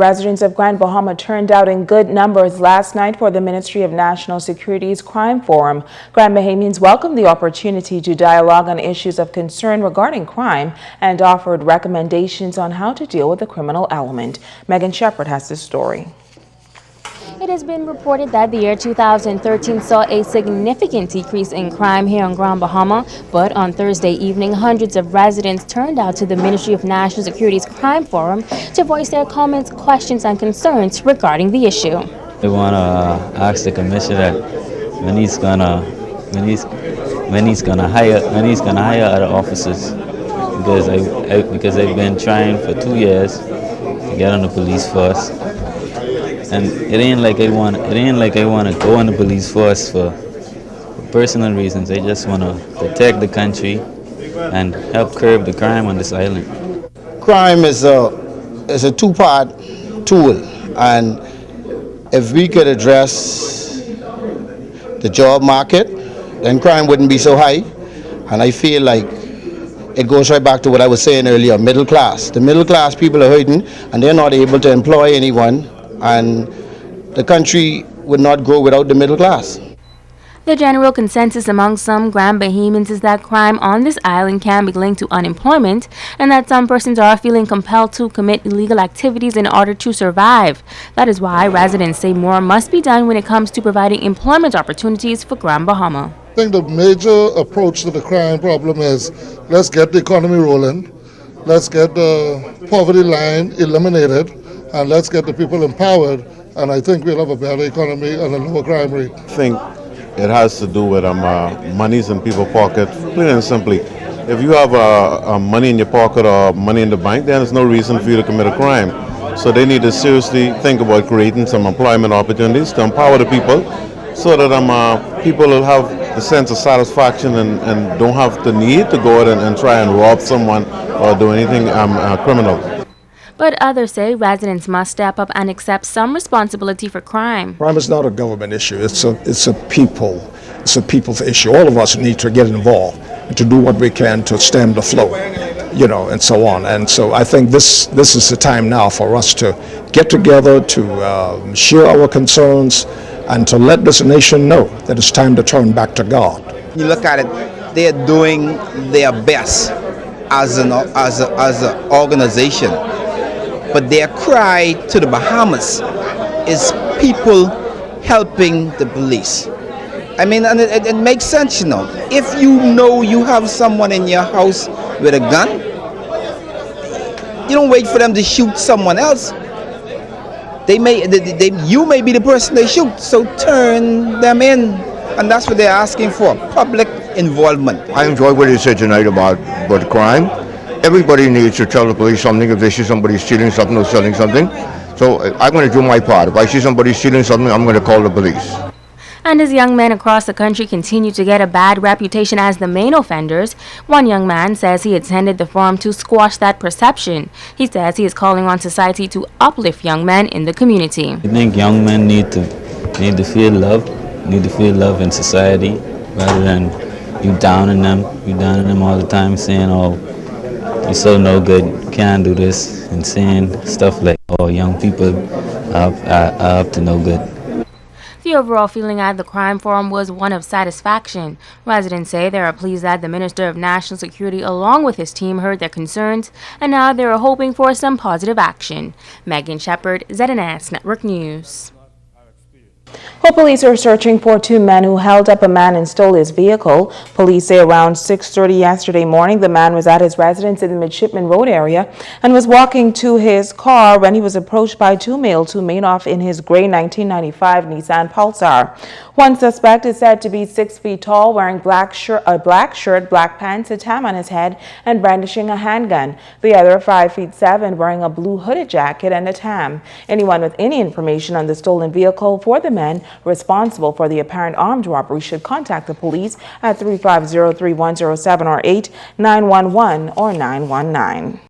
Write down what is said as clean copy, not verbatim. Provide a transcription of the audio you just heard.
Residents of Grand Bahama turned out in good numbers last night for the Ministry of National Security's Crime Forum. Grand Bahamians welcomed the opportunity to dialogue on issues of concern regarding crime and offered recommendations on how to deal with the criminal element. Megan Shepard has this story. It has been reported that the year 2013 saw a significant decrease in crime here on Grand Bahama, but on Thursday evening, hundreds of residents turned out to the Ministry of National Security's Crime Forum to voice their comments, questions, and concerns regarding the issue. We want to ask the commissioner that when he's gonna hire other officers, because they've been trying for 2 years to get on the police force. And it ain't like I want to go on the police force for personal reasons. They just want to protect the country and help curb the crime on this island. Crime is a two-part tool, and if we could address the job market, then crime wouldn't be so high. And I feel like it goes right back to what I was saying earlier, middle class. The middle class people are hurting, and they're not able to employ anyone. And the country would not grow without the middle class. The general consensus among some Grand Bahamians is that crime on this island can be linked to unemployment and that some persons are feeling compelled to commit illegal activities in order to survive. That is why residents say more must be done when it comes to providing employment opportunities for Grand Bahama. I think the major approach to the crime problem is let's get the economy rolling, let's get the poverty line eliminated, and let's get the people empowered, and I think we'll have a better economy and a lower crime rate. I think it has to do with monies in people's pockets. Plain and simply, if you have money in your pocket or money in the bank, then there's no reason for you to commit a crime. So they need to seriously think about creating some employment opportunities to empower the people so that people will have the sense of satisfaction and don't have the need to go out and try and rob someone or do anything criminal. But others say residents must step up and accept some responsibility for crime. Crime is not a government issue. It's a people's issue. All of us need to get involved and to do what we can to stem the flow, and so on. And so I think this is the time now for us to get together, to share our concerns, and to let this nation know that it's time to turn back to God. You look at it, they're doing their best as an organization. But their cry to the Bahamas is people helping the police. I mean, and it makes sense, If you know you have someone in your house with a gun, you don't wait for them to shoot someone else. You may be the person they shoot, so turn them in. And that's what they're asking for, public involvement. I enjoy what you said tonight about crime. Everybody needs to tell the police something if they see somebody stealing something or selling something. So I'm going to do my part. If I see somebody stealing something, I'm going to call the police. And as young men across the country continue to get a bad reputation as the main offenders, one young man says he attended the forum to squash that perception. He says he is calling on society to uplift young men in the community. I think young men need to feel love, in society, rather than you downing them all the time, saying, "Oh, you're so no good, can't do this," and saying stuff like, "Oh, young people are up to no good." The overall feeling at the crime forum was one of satisfaction. Residents say they are pleased that the Minister of National Security along with his team heard their concerns, and now they are hoping for some positive action. Megan Shepard, ZNS Network News. Well, police are searching for two men who held up a man and stole his vehicle. Police say around 6:30 yesterday morning, the man was at his residence in the Midshipman Road area and was walking to his car when he was approached by two males who made off in his gray 1995 Nissan Pulsar. One suspect is said to be 6 feet tall, wearing a black shirt, black pants, a tam on his head, and brandishing a handgun. The other, 5'7", wearing a blue hooded jacket and a tam. Anyone with any information on the stolen vehicle for the men responsible for the apparent armed robbery should contact the police at 350-3107 or 8-911 or 919.